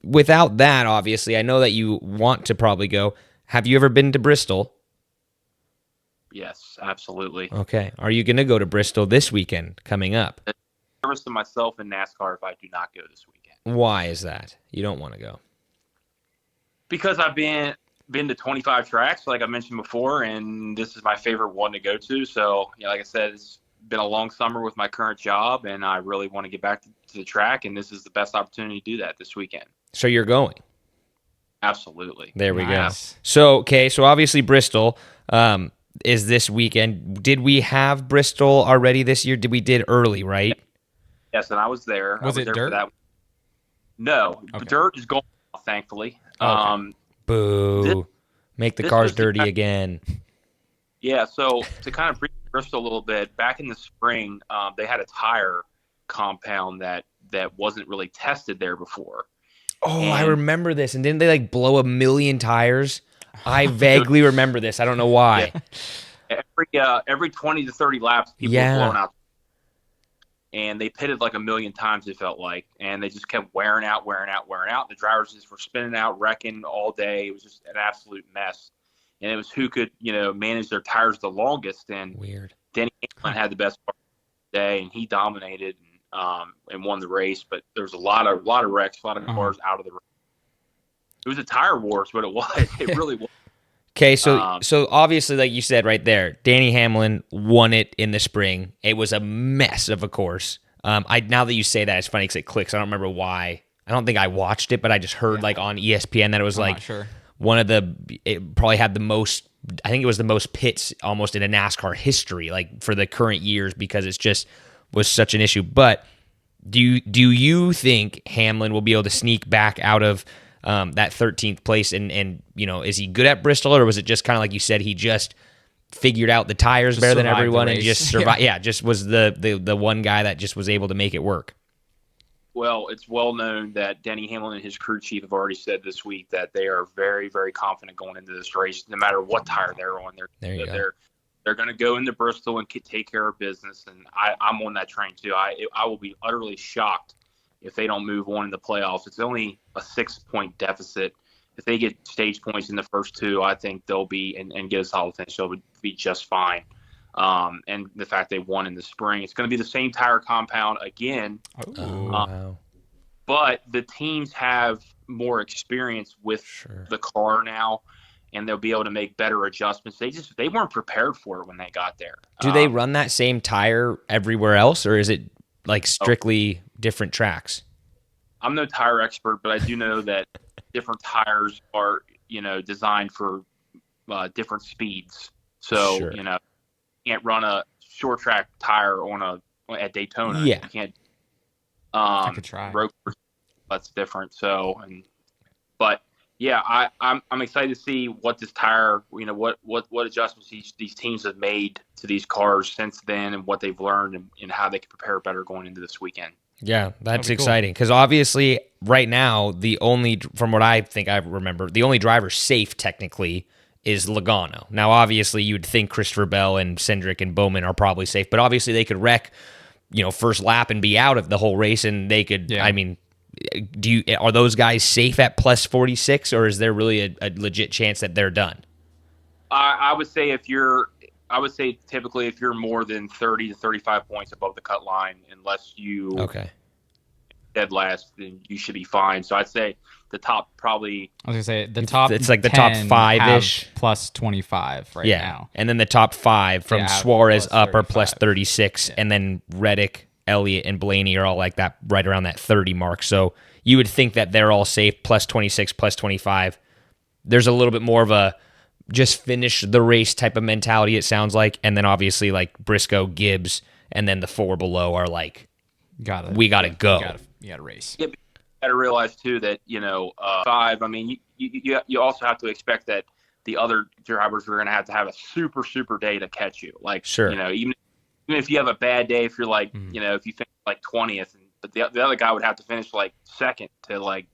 without that, obviously, I know that you want to probably go. Have you ever been to Bristol? Yes, absolutely. Okay. Are you going to go to Bristol this weekend coming up? Service to myself in NASCAR if I do not go this weekend. Why is that? You don't want to go. Because I've been to 25 tracks, like I mentioned before, and this is my favorite one to go to. So, like I said, it's been a long summer with my current job, and I really want to get back to the track, and this is the best opportunity to do that this weekend. So you're going. Absolutely. There we Nice. go. So, okay, so obviously Bristol is this weekend. Did we have Bristol already this year? We did early, right? Yes, and I was there. Was I was it there dirt? for that. No, Okay. dirt is gone, thankfully. Oh, okay. Boo. Make the this cars was the dirty kind- again. Yeah, so to kind of bring Bristol a little bit, back in the spring, they had a tire compound that wasn't really tested there before. Oh, I And remember this. And didn't they like blow a million tires? I vaguely remember this. I don't know why. every 20 to 30 laps, people were Yeah. blowing out. And they pitted like a million times, it felt like. And they just kept wearing out. The drivers just were spinning out, wrecking all day. It was just an absolute mess. And it was who could, manage their tires the longest. And Weird. Denny Hamlin had the best part of the day, and he dominated and won the race. But there was a lot of wrecks, a lot of cars out of the race. It was a tire wars, but it was. It really was. Okay, so obviously, like you said right there, Danny Hamlin won it in the spring. It was a mess of a course. Now that you say that, it's funny because it clicks. I don't remember why. I don't think I watched it, but I just heard like on ESPN that it was I'm like not sure. one of the. It probably had the most. I think it was the most pits almost in a NASCAR history, like for the current years, because it's just was such an issue. But do you think Hamlin will be able to sneak back out of that 13th place? And is he good at Bristol, or was it just kind of like you said, he just figured out the tires Just better than survived the everyone and race. just survived? Yeah, just was the one guy that just was able to make it work. Well, it's well known that Denny Hamlin and his crew chief have already said this week that they are very, very confident going into this race, no matter what tire they're on. There you go. They're going to go into Bristol and take care of business, and I'm on that train too. I will be utterly shocked if they don't move on in the playoffs. It's only a 6-point deficit. If they get stage points in the first two, I think they'll be and get a solid finish. They'll be just fine. And the fact they won in the spring, it's going to be the same tire compound again. Oh, Wow. But the teams have more experience with the car now, and they'll be able to make better adjustments. They weren't prepared for it when they got there. Do they run that same tire everywhere else, or is it like strictly different tracks? I'm no tire expert, but I do know that different tires are, designed for different speeds. So, Sure. you can't run a short track tire at Daytona. Yeah. You can't. I could try. Road course, that's different. So, but yeah, I'm excited to see what this tire, what adjustments these teams have made to these cars since then, and what they've learned, and how they can prepare better going into this weekend. Yeah, that's be cool. exciting because obviously right now from what I think I remember, the only driver safe technically is Logano. Now, obviously, you'd think Christopher Bell and Cindric and Bowman are probably safe, but obviously they could wreck, first lap and be out of the whole race, and they could. Yeah. I mean, are those guys safe at plus 46, or is there really a legit chance that they're done? I would say typically if you're more than 30 to 35 points above the cut line, unless you Okay. dead last, then you should be fine. So I'd say the top probably. I was gonna say the top. It's like the top 10 5-ish. have plus 25 right Yeah, now. and then the top 5 from Yeah, Suarez plus up are plus 35. 36, and then Reddick, Elliott, and Blaney are all like that, right around that 30 mark. So you would think that they're all safe, plus 26, plus 25. There's a little bit more of a just finish the race type of mentality, it sounds like, and then obviously like Briscoe, Gibbs, and then the 4 below are like, we gotta go. You gotta race. Yeah, but you got to realize too that 5. I mean, you also have to expect that the other drivers are going to have a super day to catch you. Like, Sure. Even if you have a bad day, if you're like, if you finish like 20th, but the other guy would have to finish like second to like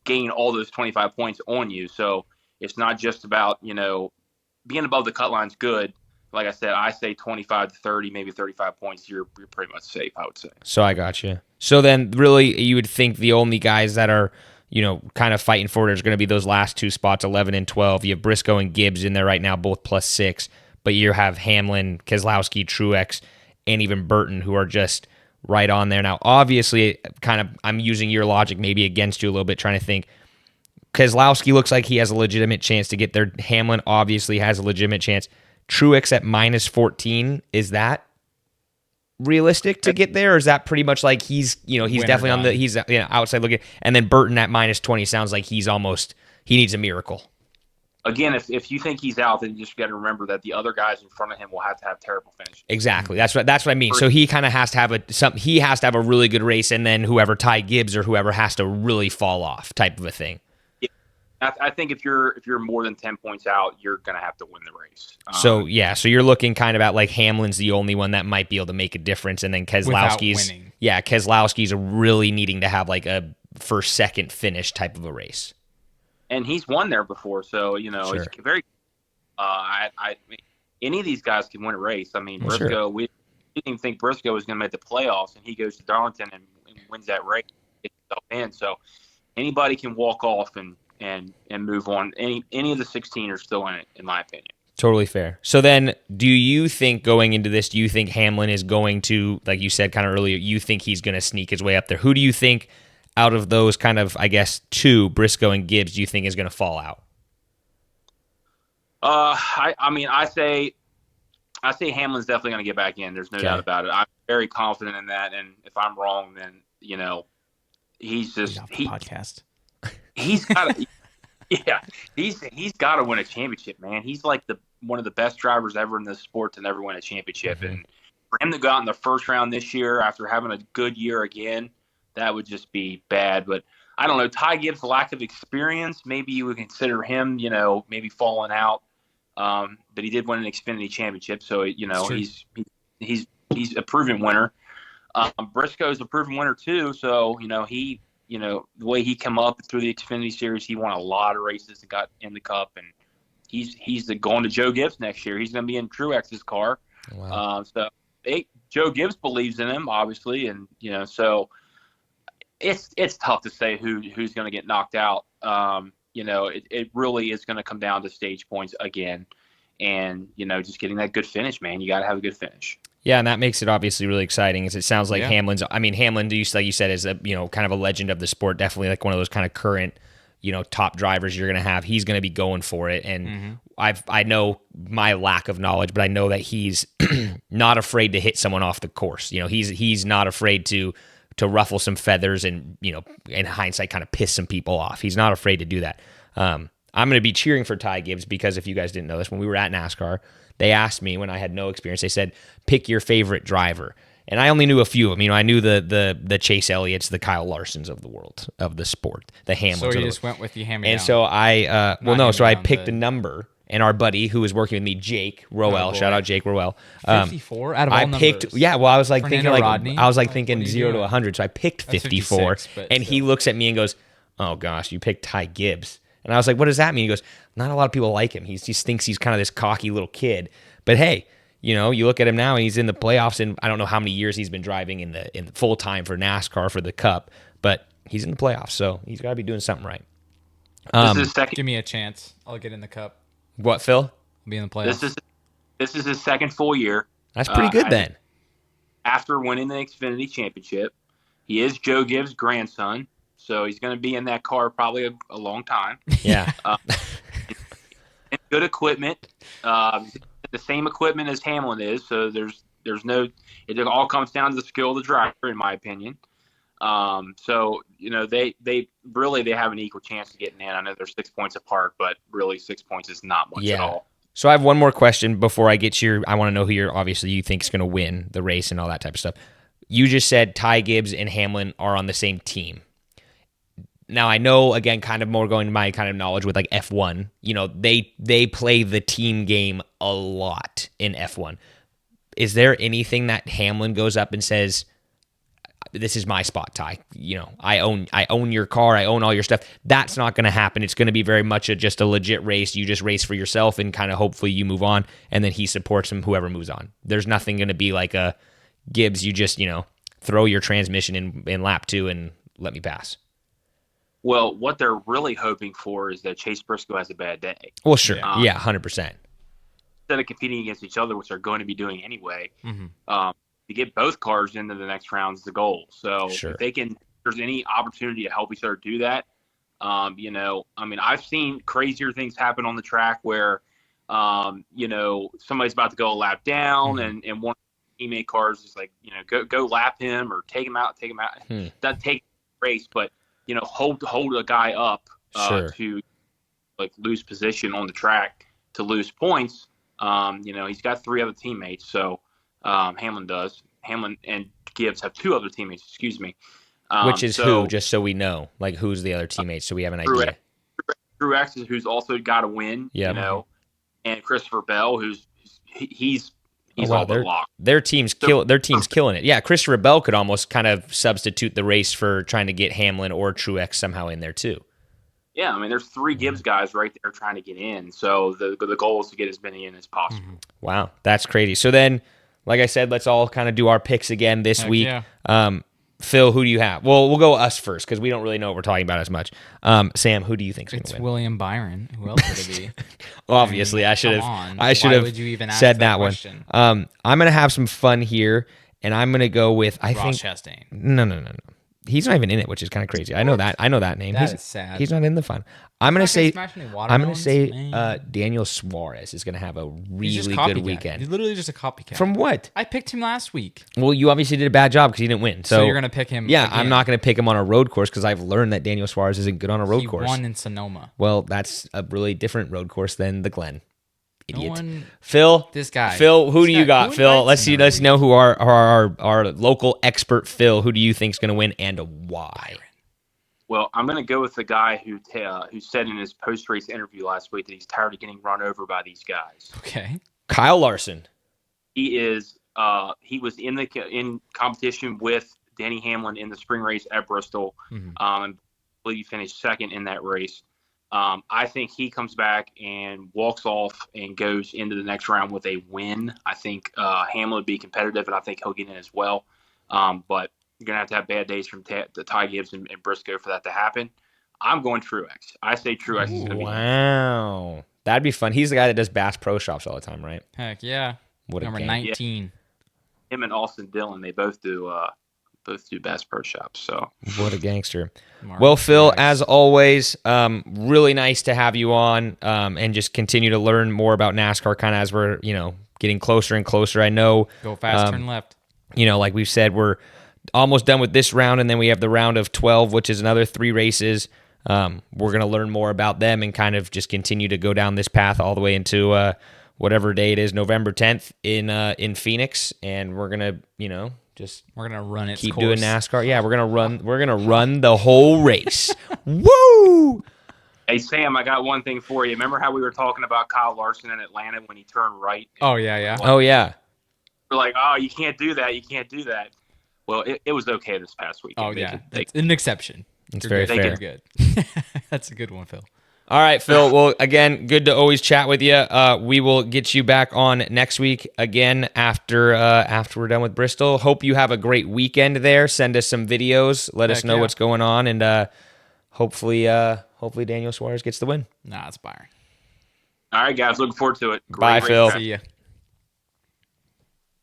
gain all those 25 points on you. So it's not just about being above the cut line's good. Like I said, I say 25 to 30, maybe 35 points. You're pretty much safe, I would say. So I got you. So then, really, you would think the only guys that are kind of fighting for it is going to be those last two spots, 11 and 12. You have Briscoe and Gibbs in there right now, both +6. But you have Hamlin, Keselowski, Truex, and even Burton, who are just right on there. Now, obviously, I'm using your logic maybe against you a little bit, trying to think. Keselowski looks like he has a legitimate chance to get there. Hamlin obviously has a legitimate chance. Truex at -14, is that realistic to get there, or is that pretty much like he's definitely on he's outside looking, and then Burton at -20 sounds like he needs a miracle. Again, if you think he's out, then you just got to remember that the other guys in front of him will have to have terrible finishes. Exactly. That's what I mean. So he kind of has to have a really good race, and then whoever Ty Gibbs or whoever has to really fall off, type of a thing. Yeah. I think if you're more than 10 points out, you're gonna have to win the race. So you're looking kind of at like Hamlin's the only one that might be able to make a difference, and then Keselowski's really needing to have like a first second finish type of a race. And he's won there before, so Sure. It's very. Any of these guys can win a race. I mean, Briscoe. Sure. We didn't even think Briscoe was going to make the playoffs, and he goes to Darlington and wins that race. So anybody can walk off and move on. Any of the 16 are still in it, in my opinion. Totally fair. So then, do you think going into this, do you think Hamlin is going to, like you said kind of earlier, you think he's going to sneak his way up there? Who do you think out of those kind of, I guess, two, Briscoe and Gibbs, do you think is going to fall out? I say Hamlin's definitely going to get back in. There's no doubt about it. I'm very confident in that. And if I'm wrong, then he's just podcast. He's got to, yeah, he's got to win a championship, man. He's like one of the best drivers ever in this sport to never win a championship. Mm-hmm. And for him to go out in the first round this year after having a good year again, that would just be bad. But I don't know. Ty Gibbs' lack of experience, maybe you would consider him, maybe falling out. But he did win an Xfinity championship, so he's a proven winner. Briscoe's a proven winner too, so he the way he come up through the Xfinity series, he won a lot of races and got in the Cup, and he's going to Joe Gibbs next year. He's going to be in Truex's car. Wow. Joe Gibbs believes in him, obviously, and so. It's tough to say who's going to get knocked out. It really is going to come down to stage points again, and just getting that good finish, man. You got to have a good finish. Yeah, and that makes it obviously really exciting. As it sounds like Hamlin, like you said, is a kind of a legend of the sport. Definitely like one of those kind of current top drivers you're going to have. He's going to be going for it, and I know my lack of knowledge, but I know that he's not afraid to hit someone off the course. He's not afraid to ruffle some feathers and, in hindsight, kind of piss some people off. He's not afraid to do that. I'm going to be cheering for Ty Gibbs because if you guys didn't know this, when we were at NASCAR, they asked me when I had no experience, they said, pick your favorite driver. And I only knew a few of them. I knew the Chase Elliott's, the Kyle Larsons of the world, of the sport, the Hamlins. So you just went with the hand-me-down. And so I picked a number. And our buddy who was working with me, Jake Rowell, shout out Jake Rowell. 54 out of all numbers. Yeah, well, I was like Fernando thinking Rodney? I was like thinking What are you 0 to doing? 100, so I picked That's 54. 56, but And he still. looks at me and goes, "Oh gosh, you picked Ty Gibbs." And I was like, "What does that mean?" He goes, "Not a lot of people like him. He just thinks he's kind of this cocky little kid." But hey, you look at him now, and he's in the playoffs, and I don't know how many years he's been driving in the full time for NASCAR for the Cup, but he's in the playoffs, so he's got to be doing something right. Give me a chance. I'll get in the Cup. What, Phil? I'll be in the playoffs. This is his second full year. That's pretty good then. After winning the Xfinity championship, he is Joe Gibbs' grandson, so he's going to be in that car probably a long time. Yeah. And good equipment, the same equipment as Hamlin is. So there's no. It all comes down to the skill of the driver, in my opinion. So they have an equal chance of getting in. I know they're 6 points apart, but really 6 points is not much at all. So I have one more question before I get to I want to know who you think is going to win the race and all that type of stuff. You just said Ty Gibbs and Hamlin are on the same team. Now I know, again, kind of more going to my kind of knowledge with like F1, they play the team game a lot in F1. Is there anything that Hamlin goes up and says, "This is my spot, Ty. I own your car. I own all your stuff"? That's not going to happen. It's going to be very much just a legit race. You just race for yourself and kind of hopefully you move on, and then he supports him, whoever moves on. There's nothing going to be like a Gibbs, you just, throw your transmission in lap 2 and let me pass. Well, what they're really hoping for is that Chase Briscoe has a bad day. Well, sure. Yeah, 100%. Instead of competing against each other, which they're going to be doing anyway, to get both cars into the next round is the goal. So if they can, if there's any opportunity to help each other do that, I've seen crazier things happen on the track where, somebody's about to go a lap down and one teammate cars is like, go lap him or take him out. Doesn't take the race, but, hold a guy up to like lose position on the track to lose points. He's got 3 other teammates. So Hamlin does. Hamlin and Gibbs have 2 other teammates, excuse me. Which is who, just so we know, like who's the other teammates, so we have an idea. Truex is who's also got to win, and Christopher Bell, he's all but locked. Their team's killing it. Yeah, Christopher Bell could almost kind of substitute the race for trying to get Hamlin or Truex somehow in there too. Yeah, there's 3 Gibbs guys right there trying to get in. So the goal is to get as many in as possible. Wow, that's crazy. So then, like I said, let's all kind of do our picks again this week. Yeah. Phil, who do you have? Well, we'll go us first because we don't really know what we're talking about as much. Sam, who do you think is going to win? It's William Byron. Who else would it be? Obviously, I should have said that question? One. I'm going to have some fun here, and I'm going to go with Ross Chastain. No. He's not even in it, which is kind of crazy. I know that name. That is sad. He's not in the fun. I'm gonna say Daniel Suarez is gonna have a really good weekend. He's literally just a copycat. From what? I picked him last week. Well, you obviously did a bad job because he didn't win. So you're gonna pick him? Yeah, again. I'm not gonna pick him on a road course because I've learned that Daniel Suarez isn't good on a road course. He won in Sonoma. Well, that's a really different road course than the Glen. Idiot. Phil, who do you got? Phil, let's know who our local expert Phil. Who do you think is going to win and why? Well, I'm going to go with the guy who said in his post-race interview last week that he's tired of getting run over by these guys. Okay, Kyle Larson. He is. He was in competition with Denny Hamlin in the spring race at Bristol. I believe he finished second in that race. I think he comes back and walks off and goes into the next round with a win. I think Hamlin would be competitive, and I think he'll get in as well. But you're going to have bad days from Ty Gibbs and Briscoe for that to happen. I'm going Truex. I say Truex is going to be. Wow. That'd be fun. He's the guy that does Bass Pro Shops all the time, right? Heck yeah. What Number 19. Yeah. Him and Austin Dillon, they both do Bass Pro Shops. So what a gangster. Well, Phil, as always, really nice to have you on and just continue to learn more about NASCAR kind of as we're, getting closer and closer. I know. Go fast, turn left. Like we've said, we're almost done with this round, and then we have the round of 12, which is another 3 races. We're going to learn more about them and kind of just continue to go down this path all the way into whatever day it is, November 10th in Phoenix, and we're going to, we're gonna run it. Keep doing NASCAR. Yeah, we're gonna run the whole race. Woo! Hey Sam, I got one thing for you. Remember how we were talking about Kyle Larson in Atlanta when he turned right? Oh yeah. Oh yeah. We're like, oh, you can't do that. You can't do that. Well, it was okay this past week. Oh yeah, it's an exception. It's very fair. You're good. That's a good one, Phil. All right, Phil. Well, again, good to always chat with you. We will get you back on next week again after we're done with Bristol. Hope you have a great weekend there. Send us some videos. Let us know what's going on, and hopefully Daniel Suarez gets the win. Nah, it's Byron. All right, guys. Looking forward to it. Bye, Phil. See ya.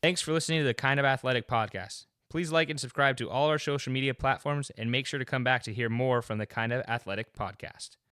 Thanks for listening to the Kind of Athletic podcast. Please like and subscribe to all our social media platforms, and make sure to come back to hear more from the Kind of Athletic podcast.